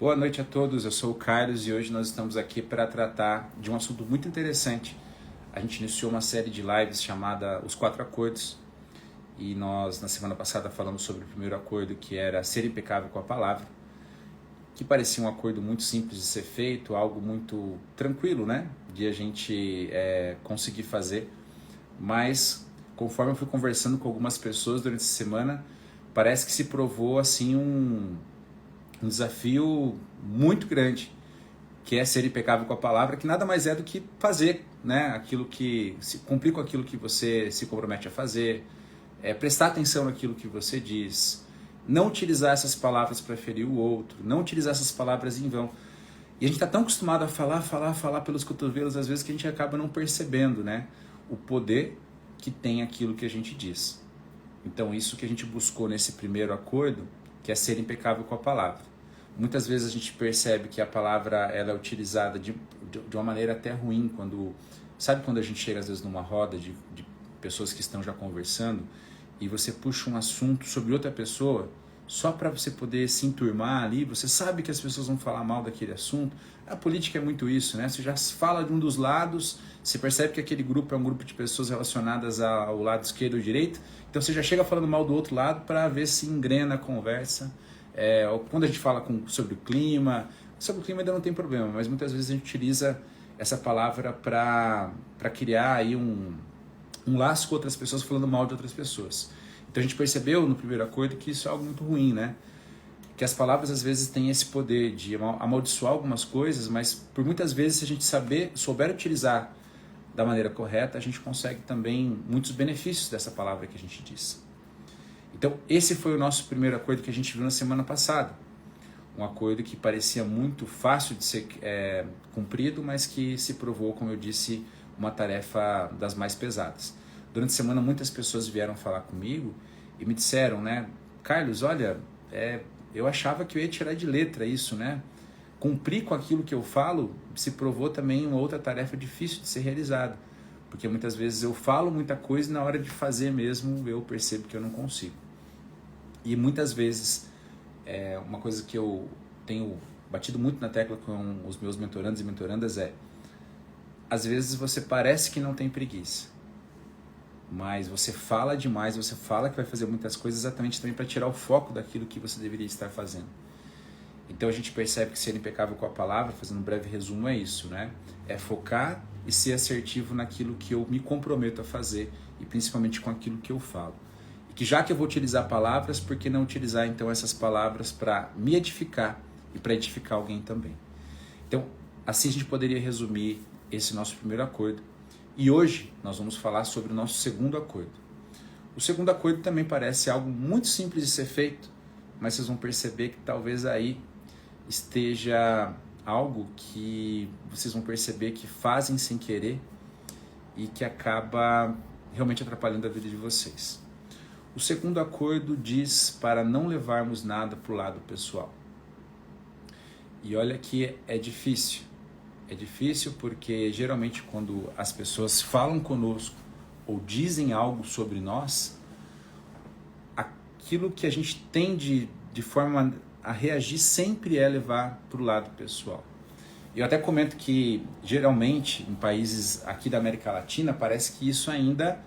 Boa noite a todos, eu sou o Carlos e hoje nós estamos aqui para tratar de um assunto muito interessante. A gente iniciou uma série de lives chamada Os Quatro Acordos e nós na semana passada falamos sobre o primeiro acordo, que era ser impecável com a palavra, que parecia um acordo muito simples de ser feito, algo muito tranquilo, né, de a gente conseguir fazer, mas conforme eu fui conversando com algumas pessoas durante essa semana, parece que se provou assim um desafio muito grande, que é ser impecável com a palavra, que nada mais é do que fazer, né, aquilo que cumprir com aquilo que você se compromete a fazer, prestar atenção naquilo que você diz, não utilizar essas palavras para ferir o outro, não utilizar essas palavras em vão. E a gente está tão acostumado a falar pelos cotovelos, às vezes, que a gente acaba não percebendo, né, o poder que tem aquilo que a gente diz. Então, isso que a gente buscou nesse primeiro acordo, que é ser impecável com a palavra. Muitas vezes a gente percebe que a palavra ela é utilizada de uma maneira até ruim, sabe quando a gente chega às vezes numa roda de pessoas que estão já conversando e você puxa um assunto sobre outra pessoa só para você poder se enturmar ali, você sabe que as pessoas vão falar mal daquele assunto. A política é muito isso, né? Você já fala de um dos lados, você percebe que aquele grupo é um grupo de pessoas relacionadas ao lado esquerdo ou direito, então você já chega falando mal do outro lado para ver se engrena a conversa. Quando a gente fala sobre o clima ainda não tem problema, mas muitas vezes a gente utiliza essa palavra para criar aí um laço com outras pessoas, falando mal de outras pessoas. Então a gente percebeu no primeiro acordo que isso é algo muito ruim, né? Que as palavras às vezes têm esse poder de amaldiçoar algumas coisas, mas por muitas vezes se a gente souber utilizar da maneira correta, a gente consegue também muitos benefícios dessa palavra que a gente diz. Então esse foi o nosso primeiro acordo que a gente viu na semana passada. Um acordo que parecia muito fácil de ser cumprido, mas que se provou, como eu disse, uma tarefa das mais pesadas. Durante a semana muitas pessoas vieram falar comigo e me disseram, né, Carlos, olha, eu achava que eu ia tirar de letra isso, né? Cumprir com aquilo que eu falo se provou também uma outra tarefa difícil de ser realizada, porque muitas vezes eu falo muita coisa e na hora de fazer mesmo eu percebo que eu não consigo. E muitas vezes, uma coisa que eu tenho batido muito na tecla com os meus mentorandos e mentorandas às vezes você parece que não tem preguiça, mas você fala demais, você fala que vai fazer muitas coisas exatamente também para tirar o foco daquilo que você deveria estar fazendo. Então a gente percebe que ser impecável com a palavra, fazendo um breve resumo, é isso, né? É focar e ser assertivo naquilo que eu me comprometo a fazer e principalmente com aquilo que eu falo. E que já que eu vou utilizar palavras, por que não utilizar então essas palavras para me edificar e para edificar alguém também? Então, assim a gente poderia resumir esse nosso primeiro acordo. E hoje nós vamos falar sobre o nosso segundo acordo. O segundo acordo também parece algo muito simples de ser feito, mas vocês vão perceber que talvez aí esteja algo que vocês vão perceber que fazem sem querer e que acaba realmente atrapalhando a vida de vocês. O segundo acordo diz para não levarmos nada para o lado pessoal. E olha que é difícil. É difícil porque geralmente quando as pessoas falam conosco ou dizem algo sobre nós, aquilo que a gente tende de forma a reagir sempre é levar para o lado pessoal. Eu até comento que geralmente em países aqui da América Latina parece que isso ainda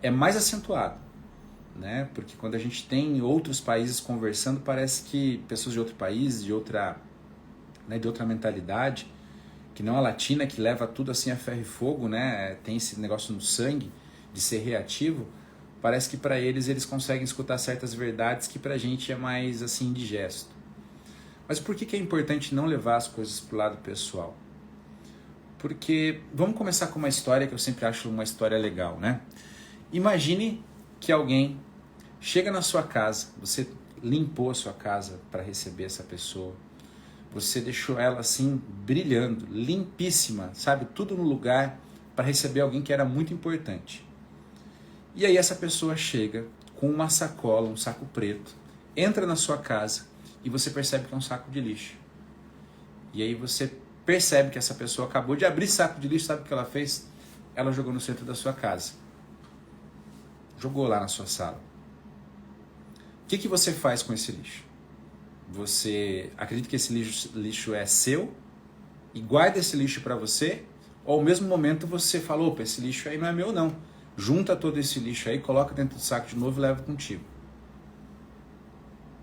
é mais acentuado, né? Porque quando a gente tem outros países conversando, parece que pessoas de outro país, de outra mentalidade, que não a latina, que leva tudo assim a ferro e fogo, né? Tem esse negócio no sangue de ser reativo, parece que para eles conseguem escutar certas verdades que para a gente é mais assim indigesto. Mas por que é importante não levar as coisas para o lado pessoal? Porque vamos começar com uma história que eu sempre acho uma história legal, né? Imagine que alguém chega na sua casa, você limpou a sua casa para receber essa pessoa, você deixou ela assim brilhando, limpíssima, sabe? Tudo no lugar para receber alguém que era muito importante. E aí essa pessoa chega com uma sacola, um saco preto, entra na sua casa e você percebe que é um saco de lixo. E aí você percebe que essa pessoa acabou de abrir saco de lixo, sabe o que ela fez? Ela jogou no centro da sua casa. Jogou lá na sua sala. O que você faz com esse lixo? você acredita que esse lixo é seu e guarda esse lixo para você, ou ao mesmo momento você fala, opa, esse lixo aí não é meu não. Junta todo esse lixo aí, coloca dentro do saco de novo e leva contigo.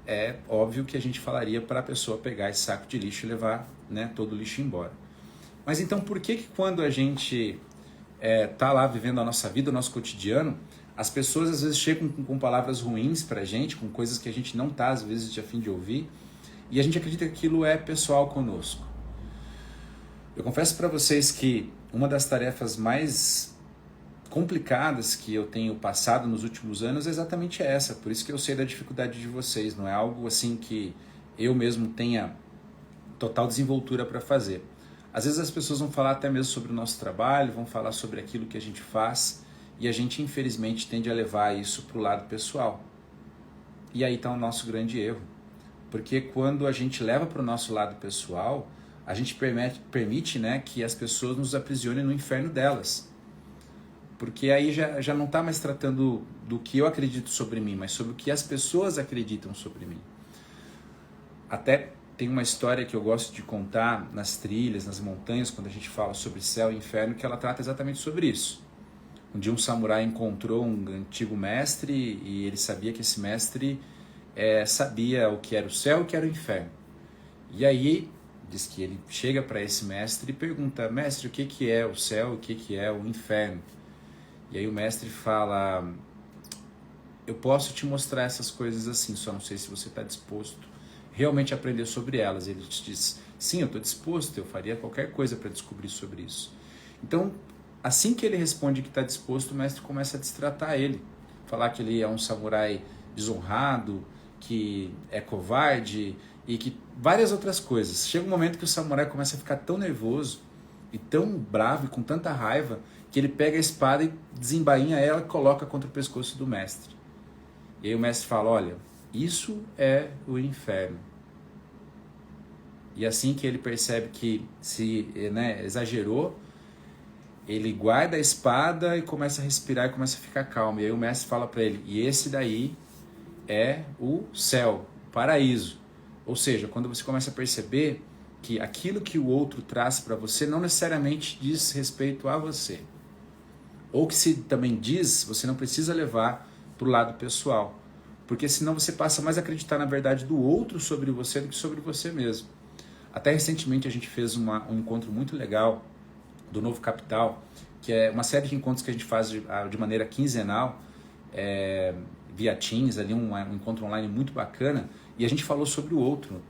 É óbvio que a gente falaria para a pessoa pegar esse saco de lixo e levar, né, todo o lixo embora. Mas então por que quando a gente tá lá vivendo a nossa vida, o nosso cotidiano, as pessoas às vezes chegam com palavras ruins pra gente, com coisas que a gente não tá às vezes de a fim de ouvir, e a gente acredita que aquilo é pessoal conosco? Eu confesso para vocês que uma das tarefas mais complicadas que eu tenho passado nos últimos anos é exatamente essa, por isso que eu sei da dificuldade de vocês, não é algo assim que eu mesmo tenha total desenvoltura para fazer. Às vezes as pessoas vão falar até mesmo sobre o nosso trabalho, vão falar sobre aquilo que a gente faz, e a gente infelizmente tende a levar isso para o lado pessoal. E aí está o nosso grande erro, porque quando a gente leva para o nosso lado pessoal, a gente permite, né, que as pessoas nos aprisionem no inferno delas. Porque aí já não está mais tratando do que eu acredito sobre mim, mas sobre o que as pessoas acreditam sobre mim. Até tem uma história que eu gosto de contar nas trilhas, nas montanhas, quando a gente fala sobre céu e inferno, que ela trata exatamente sobre isso. Um dia um samurai encontrou um antigo mestre e ele sabia que esse mestre sabia o que era o céu e o que era o inferno. E aí diz que ele chega para esse mestre e pergunta, mestre, o que é o céu e o que é o inferno? E aí o mestre fala, eu posso te mostrar essas coisas assim, só não sei se você está disposto realmente a aprender sobre elas. Ele te diz, sim, eu estou disposto, eu faria qualquer coisa para descobrir sobre isso. Então, assim que ele responde que está disposto, o mestre começa a destratar ele, falar que ele é um samurai desonrado, que é covarde e que várias outras coisas. Chega um momento que o samurai começa a ficar tão nervoso e tão bravo e com tanta raiva que ele pega a espada e desembainha ela e coloca contra o pescoço do mestre. E aí o mestre fala, olha, isso é o inferno. E assim que ele percebe que se exagerou, ele guarda a espada e começa a respirar e começa a ficar calmo. E aí o mestre fala para ele, e esse daí é o céu, o paraíso. Ou seja, quando você começa a perceber que aquilo que o outro traz para você não necessariamente diz respeito a você. Ou que se também diz, você não precisa levar para o lado pessoal. Porque senão você passa mais a acreditar na verdade do outro sobre você do que sobre você mesmo. Até recentemente a gente fez um encontro muito legal do Novo Capital, que é uma série de encontros que a gente faz de maneira quinzenal, via Teams, ali um encontro online muito bacana, e a gente falou sobre o outro.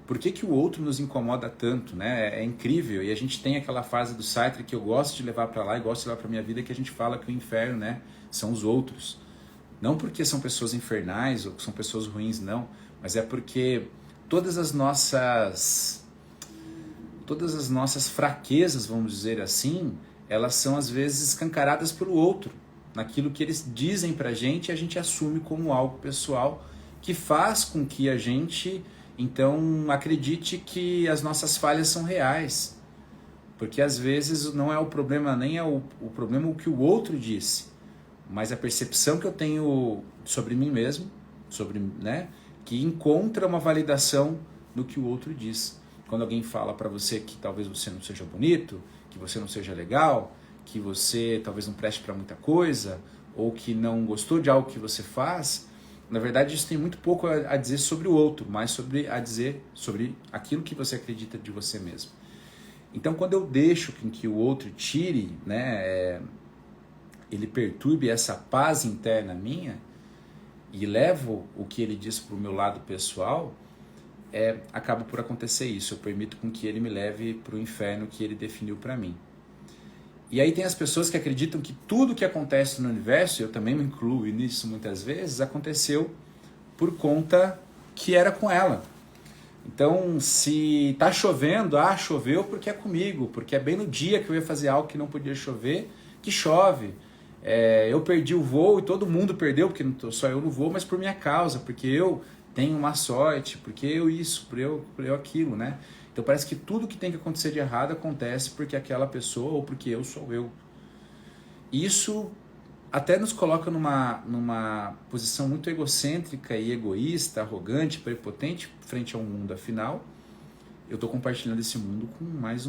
Por que o outro nos incomoda tanto, né? É incrível, e a gente tem aquela fase do Sartre que eu gosto de levar para lá e gosto de levar para minha vida, que a gente fala que o inferno, né, são os outros. Não porque são pessoas infernais ou que são pessoas ruins, não, mas é porque todas as nossas fraquezas, vamos dizer assim, elas são às vezes escancaradas pelo outro, naquilo que eles dizem pra gente e a gente assume como algo pessoal que faz com que a gente então acredite que as nossas falhas são reais, porque às vezes não é o problema, nem é o problema o que o outro disse, mas a percepção que eu tenho sobre mim mesmo, que encontra uma validação no que o outro diz. Quando alguém fala para você que talvez você não seja bonito, que você não seja legal, que você talvez não preste para muita coisa, ou que não gostou de algo que você faz, na verdade isso tem muito pouco a dizer sobre o outro, mais a dizer sobre aquilo que você acredita de você mesmo. Então quando eu deixo que o outro tire, ele perturbe essa paz interna minha e levo o que ele diz para o meu lado pessoal, acaba por acontecer isso. Eu permito com que ele me leve para o inferno que ele definiu para mim. E aí tem as pessoas que acreditam que tudo que acontece no universo, eu também me incluo nisso muitas vezes, aconteceu por conta que era com ela. Então, se está chovendo, choveu porque é comigo, porque é bem no dia que eu ia fazer algo que não podia chover, que chove. Eu perdi o voo e todo mundo perdeu, porque só eu no voo, mas por minha causa, porque eu tenho uma sorte, porque eu isso, por eu aquilo, né? Então parece que tudo que tem que acontecer de errado acontece porque aquela pessoa ou porque eu sou eu. Isso até nos coloca numa posição muito egocêntrica e egoísta, arrogante, prepotente frente ao mundo. Afinal, eu estou compartilhando esse mundo com mais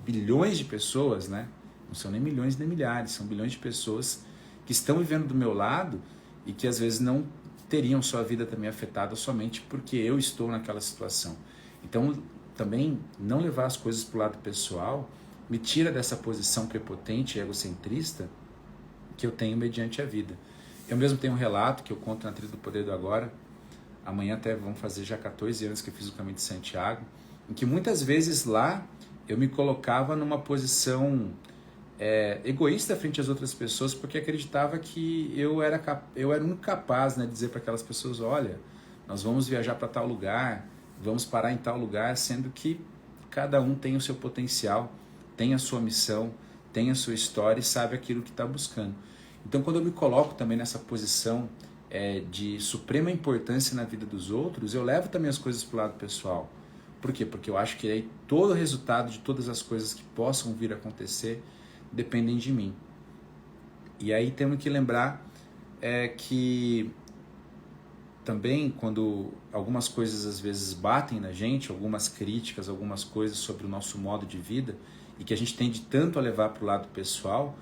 bilhões de pessoas, né? Não são nem milhões nem milhares, são bilhões de pessoas que estão vivendo do meu lado e que às vezes não teriam sua vida também afetada somente porque eu estou naquela situação. Então, também não levar as coisas para o lado pessoal me tira dessa posição prepotente e egocentrista que eu tenho mediante a vida. Eu mesmo tenho um relato que eu conto na Trilha do Poder do Agora. Amanhã até vão fazer já 14 anos que eu fiz o Caminho de Santiago, em que muitas vezes lá eu me colocava numa posição egoísta frente às outras pessoas, porque acreditava que eu era o único capaz, né, de dizer para aquelas pessoas: olha, nós vamos viajar para tal lugar, vamos parar em tal lugar, sendo que cada um tem o seu potencial, tem a sua missão, tem a sua história e sabe aquilo que está buscando. Então, quando eu me coloco também nessa posição de suprema importância na vida dos outros, eu levo também as coisas para o lado pessoal. Por quê? Porque eu acho que aí todo o resultado de todas as coisas que possam vir a acontecer dependem de mim. E aí temos que lembrar que também quando algumas coisas às vezes batem na gente, algumas críticas, algumas coisas sobre o nosso modo de vida, e que a gente tende tanto a levar para o lado pessoal,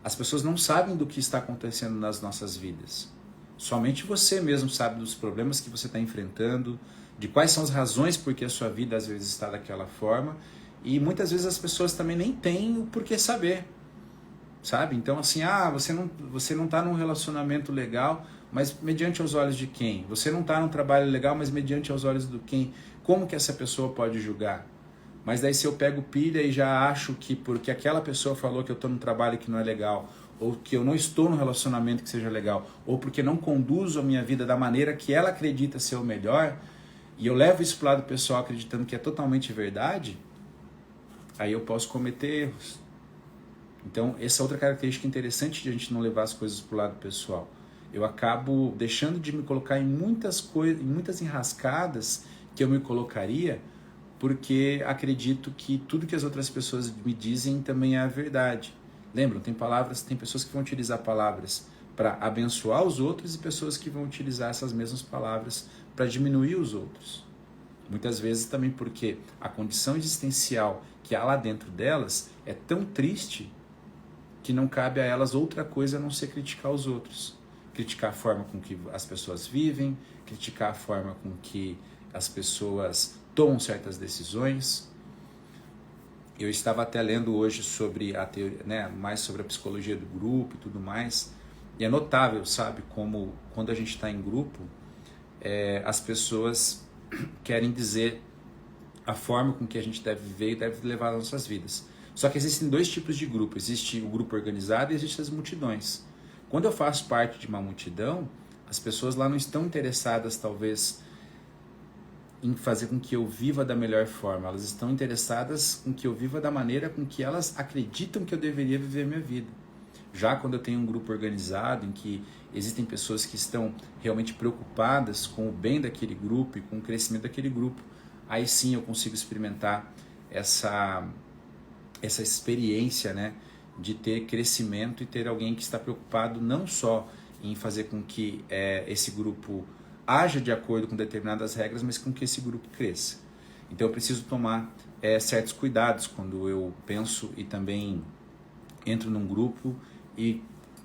as pessoas não sabem do que está acontecendo nas nossas vidas. Somente você mesmo sabe dos problemas que você está enfrentando, de quais são as razões por que a sua vida às vezes está daquela forma, e muitas vezes as pessoas também nem têm o porquê saber, sabe? Então assim, você não está num relacionamento legal, mas mediante os olhos de quem? Você não está num trabalho legal, mas mediante os olhos do quem? Como que essa pessoa pode julgar? Mas daí se eu pego pilha e já acho que porque aquela pessoa falou que eu estou num trabalho que não é legal, ou que eu não estou num relacionamento que seja legal, ou porque não conduzo a minha vida da maneira que ela acredita ser o melhor, e eu levo isso para o lado pessoal acreditando que é totalmente verdade, aí eu posso cometer erros. Então, essa é outra característica interessante de a gente não levar as coisas para o lado pessoal. Eu acabo deixando de me colocar em muitas coisas, em muitas enrascadas que eu me colocaria, porque acredito que tudo que as outras pessoas me dizem também é a verdade. Lembram, tem pessoas que vão utilizar palavras para abençoar os outros e pessoas que vão utilizar essas mesmas palavras para diminuir os outros. Muitas vezes também porque a condição existencial que há lá dentro delas é tão triste que não cabe a elas outra coisa a não ser criticar os outros. Criticar a forma com que as pessoas vivem, criticar a forma com que as pessoas tomam certas decisões. Eu estava até lendo hoje sobre a teoria, né, mais sobre a psicologia do grupo e tudo mais, e é notável, sabe, como quando a gente está em grupo, as pessoas querem dizer a forma com que a gente deve viver e deve levar as nossas vidas. Só que existem dois tipos de grupo, existe o grupo organizado e existem as multidões. Quando eu faço parte de uma multidão, as pessoas lá não estão interessadas, talvez, em fazer com que eu viva da melhor forma. Elas estão interessadas em que eu viva da maneira com que elas acreditam que eu deveria viver a minha vida. Já quando eu tenho um grupo organizado, em que existem pessoas que estão realmente preocupadas com o bem daquele grupo e com o crescimento daquele grupo, aí sim eu consigo experimentar essa experiência, né, de ter crescimento e ter alguém que está preocupado não só em fazer com que esse grupo haja de acordo com determinadas regras, mas com que esse grupo cresça. Então eu preciso tomar certos cuidados quando eu penso e também entro num grupo e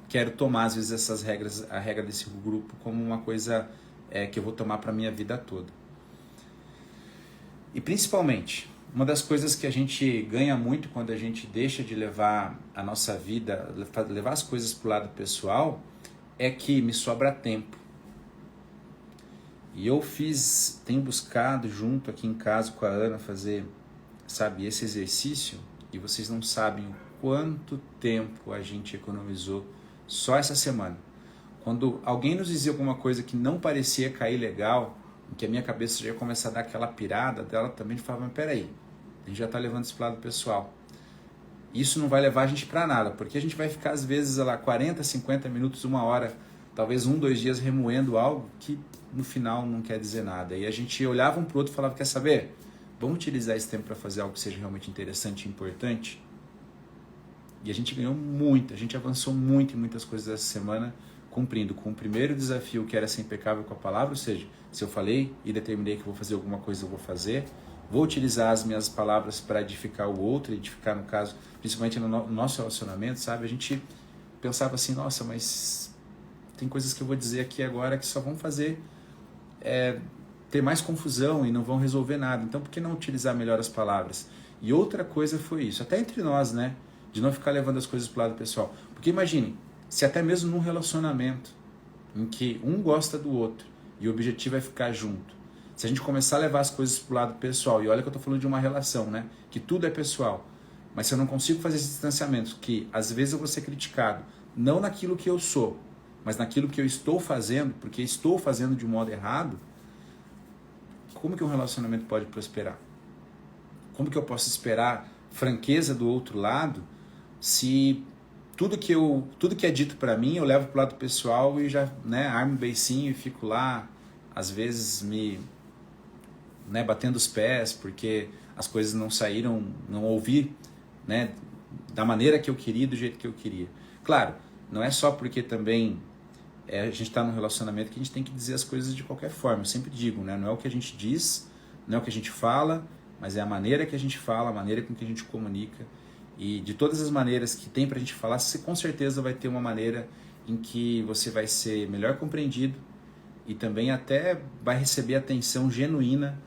quero tomar às vezes essas regras, a regra desse grupo como uma coisa que eu vou tomar para a minha vida toda. E principalmente, uma das coisas que a gente ganha muito quando a gente deixa de levar a nossa vida, levar as coisas para o lado pessoal, é que me sobra tempo. E eu tenho buscado junto aqui em casa com a Ana fazer, sabe, esse exercício, e vocês não sabem o quanto tempo a gente economizou só essa semana. Quando alguém nos dizia alguma coisa que não parecia cair legal, em que a minha cabeça já ia começar a dar aquela pirada dela, também falava, mas peraí, a gente já está levando isso para o lado pessoal. Isso não vai levar a gente para nada, porque a gente vai ficar às vezes lá 40, 50 minutos, uma hora, talvez 1, 2 dias remoendo algo que no final não quer dizer nada. E a gente olhava um para o outro e falava, quer saber? Vamos utilizar esse tempo para fazer algo que seja realmente interessante e importante? E a gente ganhou muito, a gente avançou muito em muitas coisas essa semana, cumprindo com o primeiro desafio, que era ser impecável com a palavra, ou seja, se eu falei e determinei que vou fazer alguma coisa, eu vou fazer. Vou utilizar as minhas palavras para edificar o outro, edificar, no caso, principalmente no nosso relacionamento, sabe? A gente pensava assim, nossa, mas tem coisas que eu vou dizer aqui agora que só vão fazer ter mais confusão e não vão resolver nada. Então, por que não utilizar melhor as palavras? E outra coisa foi isso, até entre nós, né? De não ficar levando as coisas para o lado pessoal. Porque imagine, se até mesmo num relacionamento em que um gosta do outro e o objetivo é ficar junto, se a gente começar a levar as coisas para o lado pessoal, e olha que eu estou falando de uma relação, né? Que tudo é pessoal, mas se eu não consigo fazer esse distanciamento, que às vezes eu vou ser criticado, não naquilo que eu sou, mas naquilo que eu estou fazendo, porque estou fazendo de um modo errado, como que um relacionamento pode prosperar? Como que eu posso esperar franqueza do outro lado se tudo que é dito para mim eu levo para o lado pessoal e já, né, armo um beicinho e fico lá, às vezes batendo os pés porque as coisas não saíram, não ouvi, né, da maneira que eu queria, do jeito que eu queria. Claro, não é só porque também a gente está num relacionamento que a gente tem que dizer as coisas de qualquer forma. Eu sempre digo, né, não é o que a gente diz, não é o que a gente fala, mas é a maneira que a gente fala, a maneira com que a gente comunica. E de todas as maneiras que tem para a gente falar, você com certeza vai ter uma maneira em que você vai ser melhor compreendido e também até vai receber atenção genuína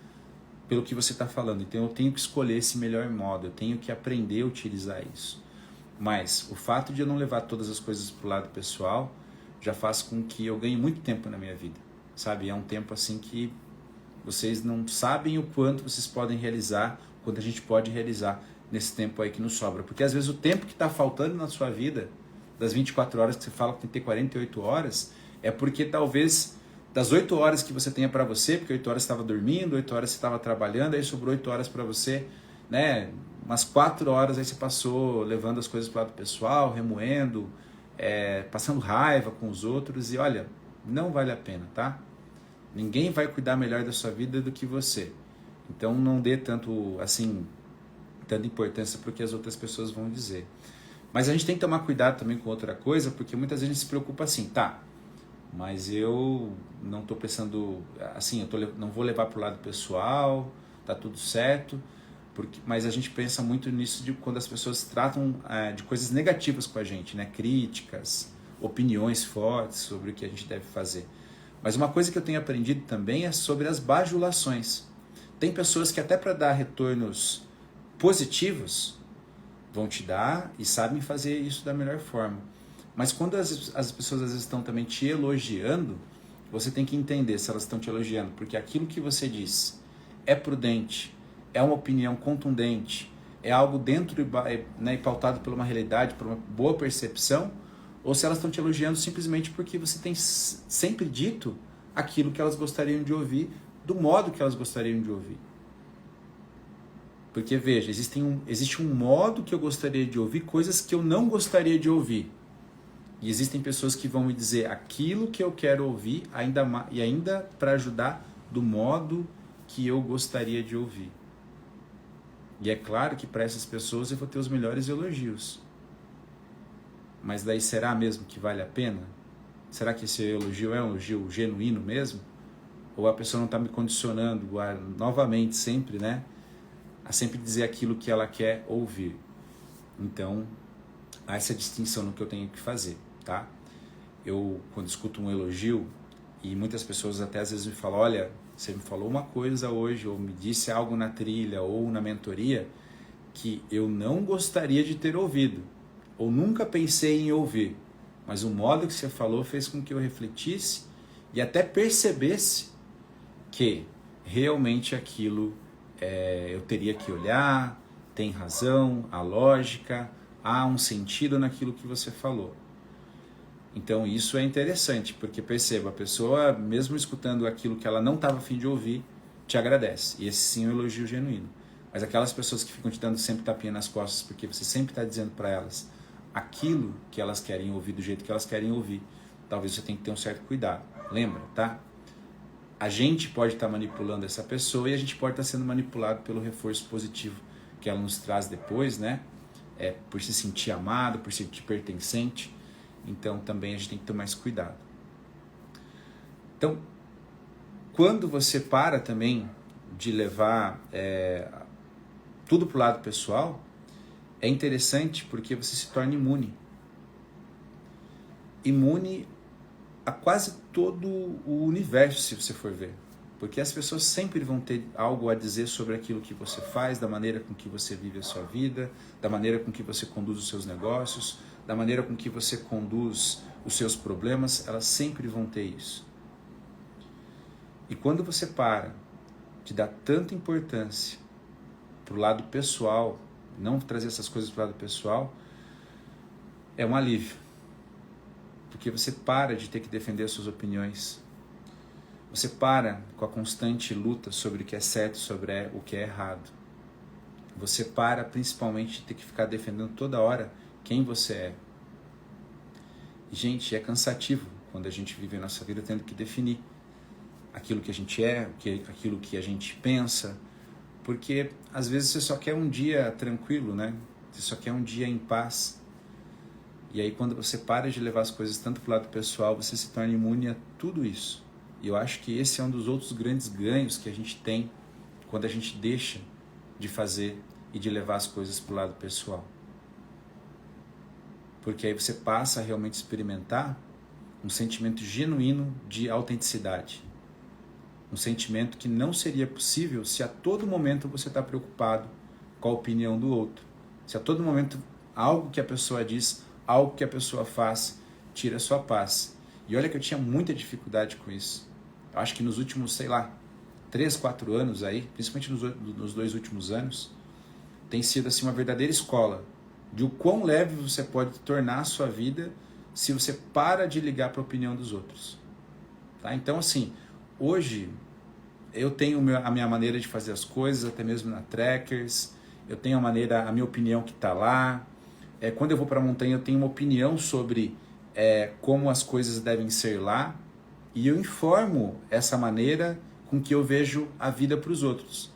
pelo que você está falando. Então eu tenho que escolher esse melhor modo, eu tenho que aprender a utilizar isso. Mas o fato de eu não levar todas as coisas para o lado pessoal já faz com que eu ganhe muito tempo na minha vida, sabe? É um tempo assim que vocês não sabem o quanto vocês podem realizar, quanto a gente pode realizar nesse tempo aí que nos sobra. Porque às vezes o tempo que está faltando na sua vida, das 24 horas que você fala que tem que ter 48 horas, é porque talvez das 8 horas que você tenha para você, porque 8 horas você estava dormindo, 8 horas você estava trabalhando, aí sobrou 8 horas para você, né? Umas 4 horas aí você passou levando as coisas para o lado pessoal, remoendo, passando raiva com os outros, e olha, não vale a pena, tá? Ninguém vai cuidar melhor da sua vida do que você. Então não dê tanto, assim, tanta importância para o que as outras pessoas vão dizer. Mas a gente tem que tomar cuidado também com outra coisa, porque muitas vezes a gente se preocupa assim, tá, mas eu não estou pensando, assim, não vou levar para o lado pessoal, tá tudo certo, mas a gente pensa muito nisso de quando as pessoas tratam de coisas negativas com a gente, né? Críticas, opiniões fortes sobre o que a gente deve fazer. Mas uma coisa que eu tenho aprendido também é sobre as bajulações. Tem pessoas que até para dar retornos positivos vão te dar e sabem fazer isso da melhor forma. Mas quando as pessoas às vezes estão também te elogiando, você tem que entender se elas estão te elogiando, porque aquilo que você diz é prudente, é uma opinião contundente, é algo dentro e pautado por uma realidade, por uma boa percepção, ou se elas estão te elogiando simplesmente porque você tem sempre dito aquilo que elas gostariam de ouvir, do modo que elas gostariam de ouvir. Porque, veja, existe um modo que eu gostaria de ouvir, coisas que eu não gostaria de ouvir. E existem pessoas que vão me dizer aquilo que eu quero ouvir, ainda para ajudar do modo que eu gostaria de ouvir. E é claro que para essas pessoas eu vou ter os melhores elogios. Mas daí será mesmo que vale a pena? Será que esse elogio é um elogio genuíno mesmo? Ou a pessoa não está me condicionando novamente sempre, né? A sempre dizer aquilo que ela quer ouvir. Então, há essa distinção no que eu tenho que fazer, tá? Eu, quando escuto um elogio, e muitas pessoas até às vezes me falam, olha, você me falou uma coisa hoje, ou me disse algo na trilha, ou na mentoria, que eu não gostaria de ter ouvido, ou nunca pensei em ouvir, mas o modo que você falou fez com que eu refletisse e até percebesse que realmente aquilo eu teria que olhar, tem razão, há lógica, há um sentido naquilo que você falou. Então isso é interessante, porque perceba, a pessoa, mesmo escutando aquilo que ela não estava a fim de ouvir, te agradece. E esse sim é um elogio genuíno. Mas aquelas pessoas que ficam te dando sempre tapinha nas costas, porque você sempre está dizendo para elas aquilo que elas querem ouvir, do jeito que elas querem ouvir, talvez você tenha que ter um certo cuidado. Lembra, tá? A gente pode estar manipulando essa pessoa e a gente pode estar sendo manipulado pelo reforço positivo que ela nos traz depois, né? por se sentir amado, por se sentir pertencente. Então também a gente tem que ter mais cuidado. Então, quando você para também de levar tudo para o lado pessoal, é interessante porque você se torna imune. Imune a quase todo o universo, se você for ver. Porque as pessoas sempre vão ter algo a dizer sobre aquilo que você faz, da maneira com que você vive a sua vida, da maneira com que você conduz os seus negócios, da maneira com que você conduz os seus problemas, elas sempre vão ter isso. E quando você para de dar tanta importância para o lado pessoal, não trazer essas coisas para o lado pessoal, é um alívio. Porque você para de ter que defender as suas opiniões. Você para com a constante luta sobre o que é certo, sobre o que é errado. Você para principalmente de ter que ficar defendendo toda hora quem você é. Gente, é cansativo quando a gente vive a nossa vida tendo que definir aquilo que a gente é, aquilo que a gente pensa, porque às vezes você só quer um dia tranquilo, né? Você só quer um dia em paz. E aí quando você para de levar as coisas tanto para o lado pessoal, você se torna imune a tudo isso. E eu acho que esse é um dos outros grandes ganhos que a gente tem quando a gente deixa de fazer e de levar as coisas para o lado pessoal. Porque aí você passa a realmente experimentar um sentimento genuíno de autenticidade. Um sentimento que não seria possível se a todo momento você está preocupado com a opinião do outro. Se a todo momento algo que a pessoa diz, algo que a pessoa faz, tira a sua paz. E olha que eu tinha muita dificuldade com isso. Eu acho que nos últimos, 3, 4 anos aí, principalmente nos 2 últimos anos, tem sido assim uma verdadeira escola de o quão leve você pode tornar a sua vida se você para de ligar para a opinião dos outros. Tá? Então, assim, hoje eu tenho a minha maneira de fazer as coisas, até mesmo na Trackers, eu tenho a minha opinião que está lá. Quando eu vou para a montanha, eu tenho uma opinião sobre como as coisas devem ser lá, e eu informo essa maneira com que eu vejo a vida para os outros.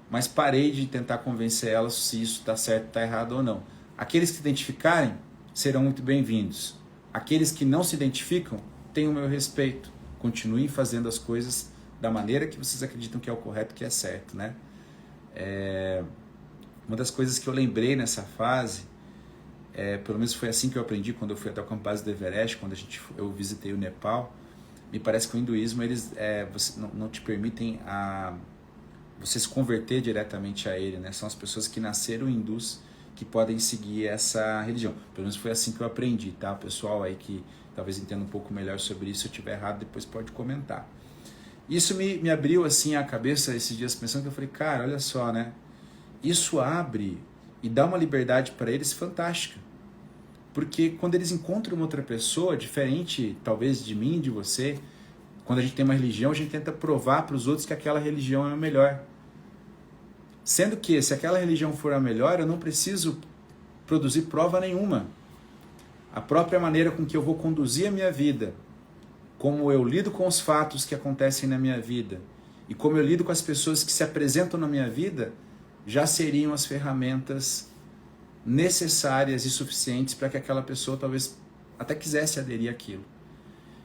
Mas parei de tentar convencer elas se isso está certo, está errado ou não. Aqueles que se identificarem serão muito bem-vindos. Aqueles que não se identificam têm o meu respeito. Continuem fazendo as coisas da maneira que vocês acreditam que é o correto, que é certo, né? Uma das coisas que eu lembrei nessa fase, pelo menos foi assim que eu aprendi quando eu fui até o campo base do Everest, quando eu visitei o Nepal. Me parece que o hinduísmo, eles não te permitem você se converter diretamente a ele, né? São as pessoas que nasceram hindus que podem seguir essa religião. Pelo menos foi assim que eu aprendi, tá? O pessoal aí que talvez entenda um pouco melhor sobre isso, se eu estiver errado, depois pode comentar. Isso me abriu assim a cabeça esses dias pensando, que eu falei, cara, olha só, né? Isso abre e dá uma liberdade para eles fantástica. Porque quando eles encontram uma outra pessoa, diferente talvez de mim, de você, quando a gente tem uma religião, a gente tenta provar para os outros que aquela religião é a melhor. Sendo que, se aquela religião for a melhor, eu não preciso produzir prova nenhuma. A própria maneira com que eu vou conduzir a minha vida, como eu lido com os fatos que acontecem na minha vida e como eu lido com as pessoas que se apresentam na minha vida, já seriam as ferramentas necessárias e suficientes para que aquela pessoa talvez até quisesse aderir àquilo.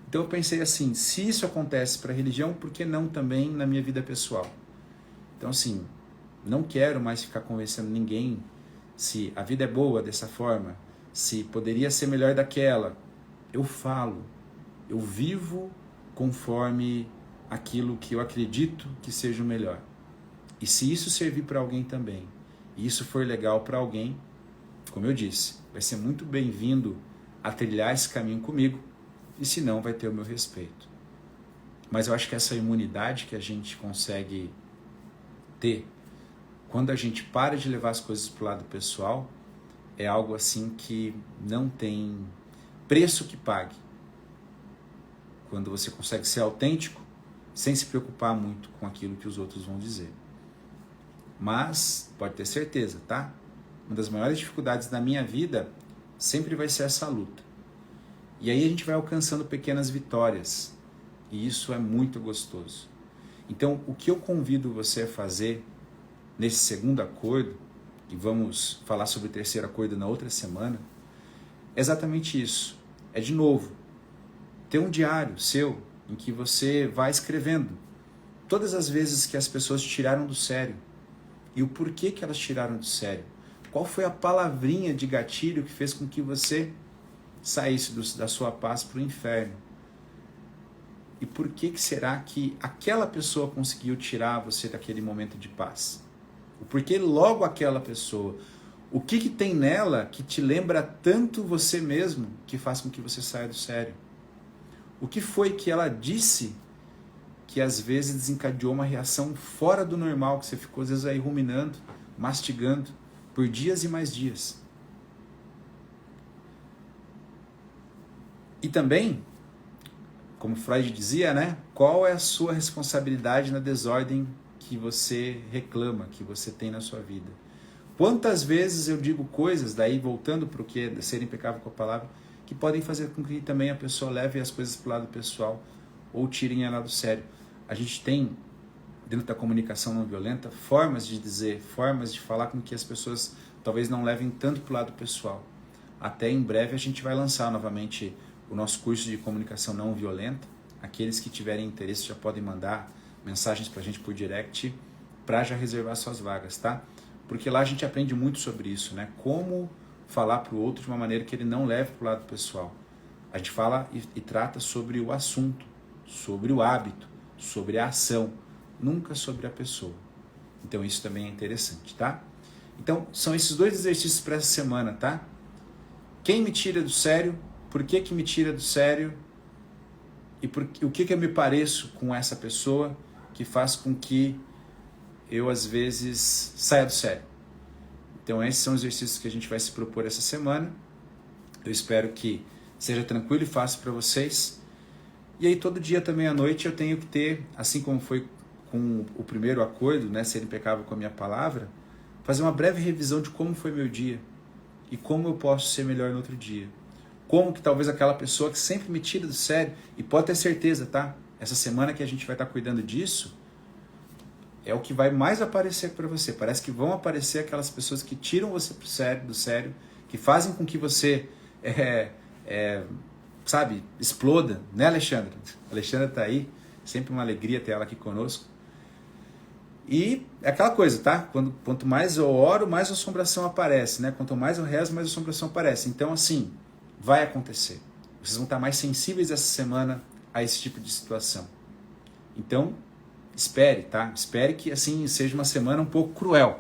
Então eu pensei assim, se isso acontece para a religião, por que não também na minha vida pessoal? Então assim, não quero mais ficar convencendo ninguém se a vida é boa dessa forma, se poderia ser melhor daquela. Eu falo, eu vivo conforme aquilo que eu acredito que seja o melhor. E se isso servir para alguém também, e isso for legal para alguém, como eu disse, vai ser muito bem-vindo a trilhar esse caminho comigo, e se não, vai ter o meu respeito. Mas eu acho que essa imunidade que a gente consegue ter quando a gente para de levar as coisas para o lado pessoal, é algo assim que não tem preço que pague. Quando você consegue ser autêntico, sem se preocupar muito com aquilo que os outros vão dizer. Mas, pode ter certeza, tá? Uma das maiores dificuldades da minha vida sempre vai ser essa luta. E aí a gente vai alcançando pequenas vitórias. E isso é muito gostoso. Então, o que eu convido você a fazer nesse segundo acordo e vamos falar sobre o terceiro acordo na outra semana, é exatamente isso. É, de novo, ter um diário seu em que você vai escrevendo todas as vezes que as pessoas te tiraram do sério e o porquê que elas tiraram do sério. Qual foi a palavrinha de gatilho que fez com que você saísse da sua paz para o inferno? E por que será que aquela pessoa conseguiu tirar você daquele momento de paz? O porquê logo aquela pessoa? O que tem nela que te lembra tanto você mesmo que faz com que você saia do sério? O que foi que ela disse que às vezes desencadeou uma reação fora do normal, que você ficou às vezes aí ruminando, mastigando por dias e mais dias? E também, como Freud dizia, né? Qual é a sua responsabilidade na desordem que você reclama, que você tem na sua vida? Quantas vezes eu digo coisas, daí voltando para o que é ser impecável com a palavra, que podem fazer com que também a pessoa leve as coisas para o lado pessoal ou tirem ela do sério. A gente tem, dentro da comunicação não violenta, formas de dizer, formas de falar com que as pessoas talvez não levem tanto para o lado pessoal. Até em breve a gente vai lançar novamente o nosso curso de comunicação não violenta. Aqueles que tiverem interesse já podem mandar mensagens para a gente por direct para já reservar suas vagas, tá? Porque lá a gente aprende muito sobre isso, né? Como falar para o outro de uma maneira que ele não leve para o lado pessoal. A gente fala e trata sobre o assunto, sobre o hábito, sobre a ação, nunca sobre a pessoa. Então isso também é interessante, tá? Então são esses dois exercícios para essa semana, tá? Quem me tira do sério? Por que me tira do sério? E o que eu me pareço com essa pessoa que faz com que eu às vezes saia do sério? Então esses são os exercícios que a gente vai se propor essa semana. Eu espero que seja tranquilo e fácil para vocês. E aí todo dia também à noite eu tenho que ter, assim como foi com o primeiro acordo, né, ser impecável com a minha palavra, fazer uma breve revisão de como foi meu dia e como eu posso ser melhor no outro dia. Como que talvez aquela pessoa que sempre me tira do sério, e pode ter certeza, tá? Essa semana que a gente vai estar cuidando disso, é o que vai mais aparecer para você. Parece que vão aparecer aquelas pessoas que tiram você do sério, que fazem com que você, sabe, exploda. Né, Alexandra? A Alexandra está aí, sempre uma alegria ter ela aqui conosco. E é aquela coisa, tá? Quanto mais eu oro, mais a assombração aparece, né? Quanto mais eu rezo, mais a assombração aparece. Então, assim, vai acontecer. Vocês vão estar mais sensíveis essa semana a esse tipo de situação. Então, espere, tá? Espere que assim seja uma semana um pouco cruel.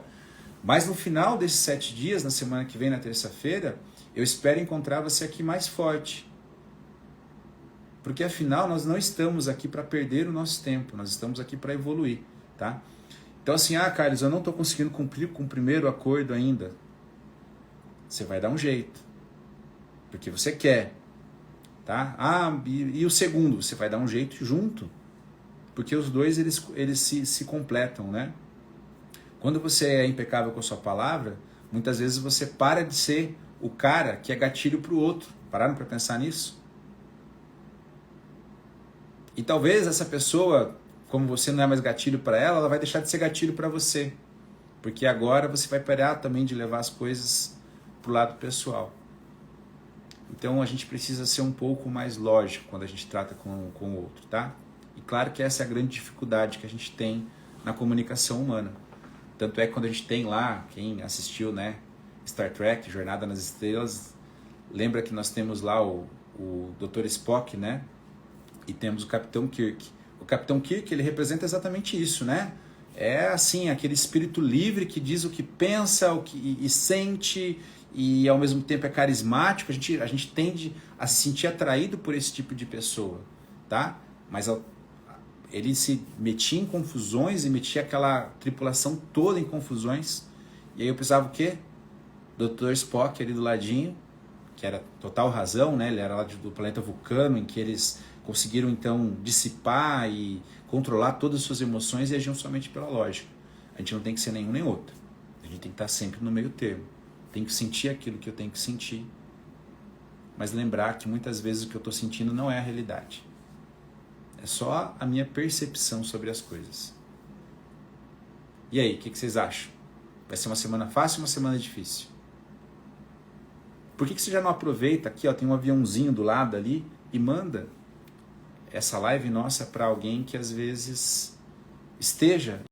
Mas no final desses 7 dias, na semana que vem, na terça-feira, eu espero encontrar você aqui mais forte. Porque afinal, nós não estamos aqui para perder o nosso tempo, nós estamos aqui para evoluir, tá? Então assim, Carlos, eu não estou conseguindo cumprir com o primeiro acordo ainda. Você vai dar um jeito. Porque você quer, tá? E o segundo, você vai dar um jeito junto. Porque os dois, eles se completam, né? Quando você é impecável com a sua palavra, muitas vezes você para de ser o cara que é gatilho para o outro. Pararam para pensar nisso? E talvez essa pessoa, como você não é mais gatilho para ela, ela vai deixar de ser gatilho para você. Porque agora você vai parar também de levar as coisas para o lado pessoal. Então a gente precisa ser um pouco mais lógico quando a gente trata com o outro, tá? E claro que essa é a grande dificuldade que a gente tem na comunicação humana. Tanto é que quando a gente tem lá, quem assistiu, né, Star Trek, Jornada nas Estrelas, lembra que nós temos lá o Dr. Spock, né? E temos o Capitão Kirk. O Capitão Kirk, ele representa exatamente isso, né? É assim, aquele espírito livre que diz o que pensa, e sente, e ao mesmo tempo é carismático. A gente tende a se sentir atraído por esse tipo de pessoa, tá? Mas ele se metia em confusões e metia aquela tripulação toda em confusões. E aí eu pensava o quê? Dr. Spock ali do ladinho, que era total razão, né? Ele era lá do planeta Vulcano, em que eles conseguiram então dissipar e controlar todas as suas emoções e agiam somente pela lógica. A gente não tem que ser nenhum nem outro. A gente tem que estar sempre no meio termo. Tem que sentir aquilo que eu tenho que sentir, mas lembrar que muitas vezes o que eu estou sentindo não é a realidade. É só a minha percepção sobre as coisas. E aí, o que vocês acham? Vai ser uma semana fácil e uma semana difícil. Por que você já não aproveita aqui, ó, tem um aviãozinho do lado ali e manda essa live nossa para alguém que às vezes esteja